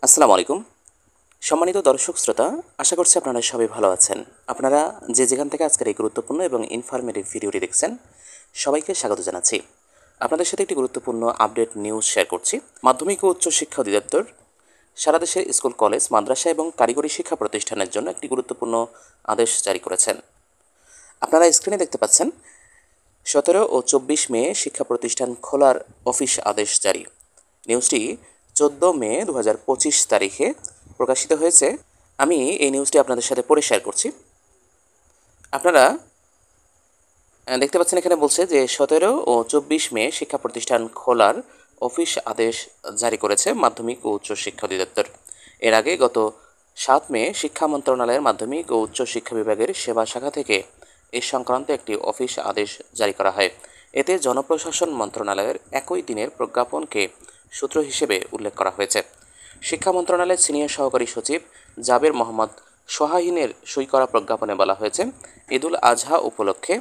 আসসালামু আলাইকুম। সম্মানিত দর্শক শ্রোতা, আশা করছি আপনারা সবাই ভালো আছেন। আপনারা যে যেখান থেকে আজকের এই গুরুত্বপূর্ণ এবং ইনফরমেটিভ ভিডিওটি দেখছেন, সবাইকে স্বাগত জানাচ্ছি। আপনাদের সাথে একটি গুরুত্বপূর্ণ আপডেট নিউজ শেয়ার করছি। মাধ্যমিক ও উচ্চ শিক্ষা অধিদপ্তর সারা দেশের স্কুল, কলেজ, মাদ্রাসা এবং কারিগরি শিক্ষা প্রতিষ্ঠানের জন্য একটি গুরুত্বপূর্ণ আদেশ জারি করেছেন। আপনারা স্ক্রিনে দেখতে পাচ্ছেন 17 ও 24 মে শিক্ষা প্রতিষ্ঠান খোলার অফিস আদেশ জারি। নিউজটি 14 মে 2025 তারিখে প্রকাশিত হয়েছে। আমি এই নিউজটি আপনাদের সাথে পড়ে শেয়ার করছি। আপনারা দেখতে পাচ্ছেন এখানে বলছে যে 17 ও 24 মে শিক্ষা প্রতিষ্ঠান খোলার অফিস আদেশ জারি করেছে মাধ্যমিক ও উচ্চ শিক্ষা অধিদপ্তর। এর আগে গত 7 মে শিক্ষা মন্ত্রণালয়ের মাধ্যমিক ও উচ্চ শিক্ষা বিভাগের সেবা শাখা থেকে এ সংক্রান্ত একটি অফিস আদেশ জারি করা হয়। এতে জনপ্রশাসন মন্ত্রণালয়ের একই দিনের প্রজ্ঞাপনকে সূত্র হিসেবে উল্লেখ করা হয়েছে। শিক্ষা মন্ত্রণালয়ের সিনিয়র সহকারী সচিব জাবের মোহাম্মদ সোহাহিনের সই করা প্রজ্ঞাপনে বলা হয়েছে, ঈদুল আজহা উপলক্ষে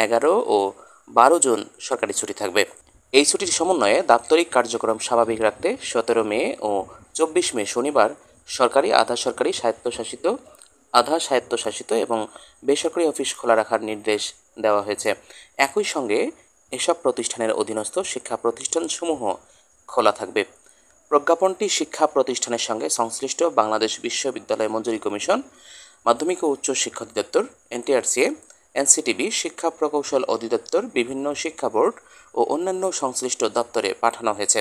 11 ও 12 জুন সরকারি ছুটি থাকবে। এই ছুটির সমন্বয়ে দাপ্তরিক কার্যক্রম স্বাভাবিক রাখতে 17 মে ও 24 মে শনিবার সরকারি, আধা সরকারি, স্বায়ত্তশাসিত, আধা স্বায়ত্তশাসিত এবং বেসরকারি অফিস খোলা রাখার নির্দেশ দেওয়া হয়েছে। একই সঙ্গে এসব প্রতিষ্ঠানের অধীনস্থ শিক্ষা প্রতিষ্ঠানসমূহ খোলা থাকবে। প্রজ্ঞাপনটি শিক্ষা প্রতিষ্ঠানের সঙ্গে সংশ্লিষ্ট বাংলাদেশ বিশ্ববিদ্যালয় মঞ্জুরি কমিশন, মাধ্যমিক ও উচ্চ শিক্ষা অধিদপ্তর, এনটিআরসিএ, এনসিটিবি, শিক্ষা প্রকৌশল অধিদপ্তর, বিভিন্ন শিক্ষা বোর্ড ও অন্যান্য সংশ্লিষ্ট দপ্তরে পাঠানো হয়েছে।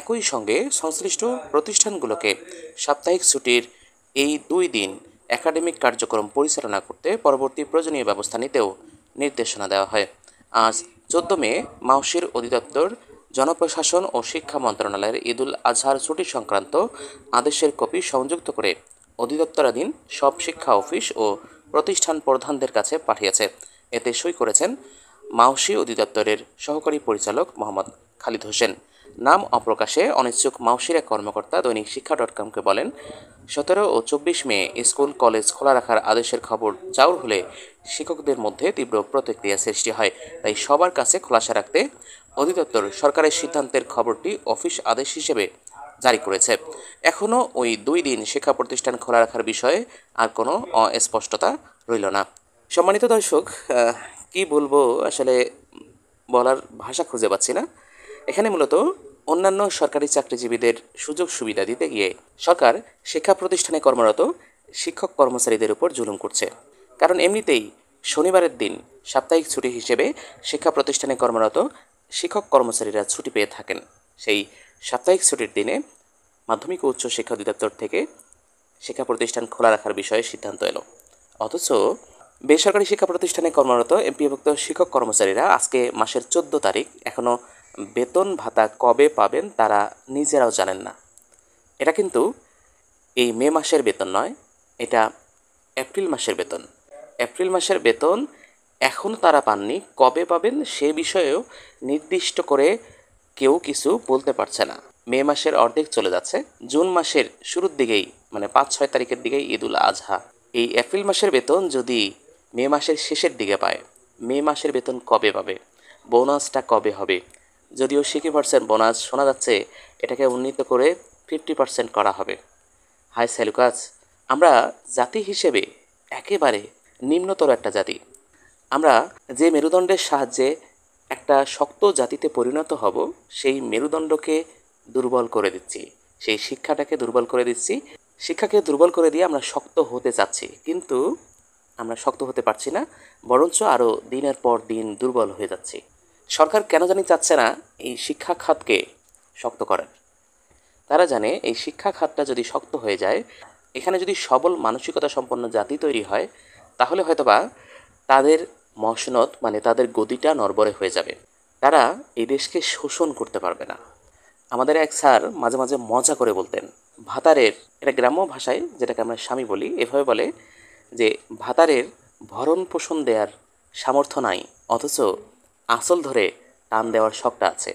একই সঙ্গে সংশ্লিষ্ট প্রতিষ্ঠানগুলোকে সাপ্তাহিক ছুটির এই 2 দিন একাডেমিক কার্যক্রম পরিচালনা করতে পরবর্তী প্রয়োজনীয় ব্যবস্থা নিতেও নির্দেশনা দেওয়া হয়। আজ 14 মে মাওশির অধিদপ্তর জনপ্রশাসন ও শিক্ষা মন্ত্রণালয়ের ঈদুল আজহার ছুটি সংক্রান্ত আদেশের কপি সংযুক্ত করে অধিদপ্তরাধীন সব শিক্ষা অফিস ও প্রতিষ্ঠান প্রধানদের কাছে পাঠিয়েছে। এতে সই করেছেন মাওশি অধিদপ্তরের সহকারী পরিচালক মোহাম্মদ খালিদ হোসেন। নাম অপ্রকাশে অনিচ্ছুক মাওশির এক কর্মকর্তা দৈনিক শিক্ষা.কমকে বলেন, 17 ও 24 মে স্কুল, কলেজ খোলা রাখার আদেশের খবর চাউর হলে শিক্ষকদের মধ্যে তীব্র প্রতিক্রিয়া সৃষ্টি হয়। তাই সবার কাছে খোলাসা রাখতে অধিদপ্তর সরকারের সিদ্ধান্তের খবরটি অফিস আদেশ হিসেবে জারি করেছে। এখনও ওই 2 দিন শিক্ষা প্রতিষ্ঠান খোলা রাখার বিষয়ে আর কোনো অস্পষ্টতা রইল না। সম্মানিত দর্শক, কি বলবো আসলে বলার ভাষা খুঁজে পাচ্ছি না। এখানে মূলত অন্যান্য সরকারি চাকরিজীবীদের সুযোগ সুবিধা দিতে গিয়ে সরকার শিক্ষা প্রতিষ্ঠানে কর্মরত শিক্ষক কর্মচারীদের উপর জুলুম করছে। কারণ এমনিতেই শনিবারের দিন সাপ্তাহিক ছুটি হিসেবে শিক্ষা প্রতিষ্ঠানে কর্মরত শিক্ষক কর্মচারীরা ছুটি পেয়ে থাকেন। সেই সাপ্তাহিক ছুটির দিনে মাধ্যমিক ও উচ্চ শিক্ষা অধিদপ্তর থেকে শিক্ষা প্রতিষ্ঠান খোলা রাখার বিষয়ে সিদ্ধান্ত এলো। অথচ বেসরকারি শিক্ষা প্রতিষ্ঠানে কর্মরত এমপিওভুক্ত শিক্ষক কর্মচারীরা আজকে মাসের 14 তারিখ এখনও বেতন ভাতা কবে পাবেন তারা নিজেরাও জানেন না। এটা কিন্তু এই মে মাসের বেতন নয়, এটা এপ্রিল মাসের বেতন। এপ্রিল মাসের বেতন এখনও তারা পাননি, কবে পাবেন সে বিষয়েও নির্দিষ্ট করে কেউ কিছু বলতে পারছে না। মে মাসের অর্ধেক চলে যাচ্ছে, জুন মাসের শুরুর দিকেই মানে 5-6 তারিখের দিকেই ঈদুল আজহা। এই এপ্রিল মাসের বেতন যদি মে মাসের শেষের দিকে পায়, মে মাসের বেতন কবে পাবে? বোনাসটা কবে হবে? যদিও 60% বোনাস শোনা যাচ্ছে, এটাকে উন্নীত করে 50% করা হবে। হাই স্যালুকাস, আমরা জাতি হিসেবে একেবারে নিম্নতর একটা জাতি। আমরা যে মেরুদণ্ডের সাহায্যে একটা শক্ত জাতিতে পরিণত হব, সেই মেরুদণ্ডকে দুর্বল করে দিচ্ছি, সেই শিক্ষাটাকে দুর্বল করে দিচ্ছি। শিক্ষাকে দুর্বল করে দিয়ে আমরা শক্ত হতে চাচ্ছি, কিন্তু আমরা শক্ত হতে পারছি না, বরঞ্চ আরও দিনের পর দিন দুর্বল হয়ে যাচ্ছি। সরকার কেন জানি চাচ্ছে না এই শিক্ষা খাতকে শক্ত করার। তারা জানে এই শিক্ষা খাতটা যদি শক্ত হয়ে যায়, এখানে যদি সবল মানসিকতা সম্পন্ন জাতি তৈরি হয়, তাহলে হয়তোবা তাদের মসনদ মানে তাদের গদিটা নড়বড়ে হয়ে যাবে। তারা এই দেশকে শোষণ করতে পারবে না। আমাদের এক স্যার মাঝে মাঝে মজা করে বলতেন, ভাতারের, এটা গ্রাম্য ভাষায় যেটাকে আমরা স্বামী বলি, এভাবে বলে যে ভাতারের ভরণ পোষণ দেওয়ার সামর্থ্য নাই, অথচ আসল ধরে টান দেওয়ার শখটা আছে।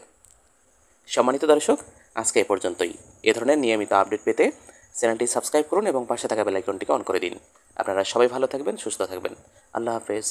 সম্মানিত দর্শক, আজকে এ পর্যন্তই। এ ধরনের নিয়মিত আপডেট পেতে চ্যানেলটি সাবস্ক্রাইব করুন এবং পাশে থাকা বেল আইকনটিকে অন করে দিন। আপনারা সবাই ভালো থাকবেন, সুস্থ থাকবেন। আল্লাহ হাফেজ।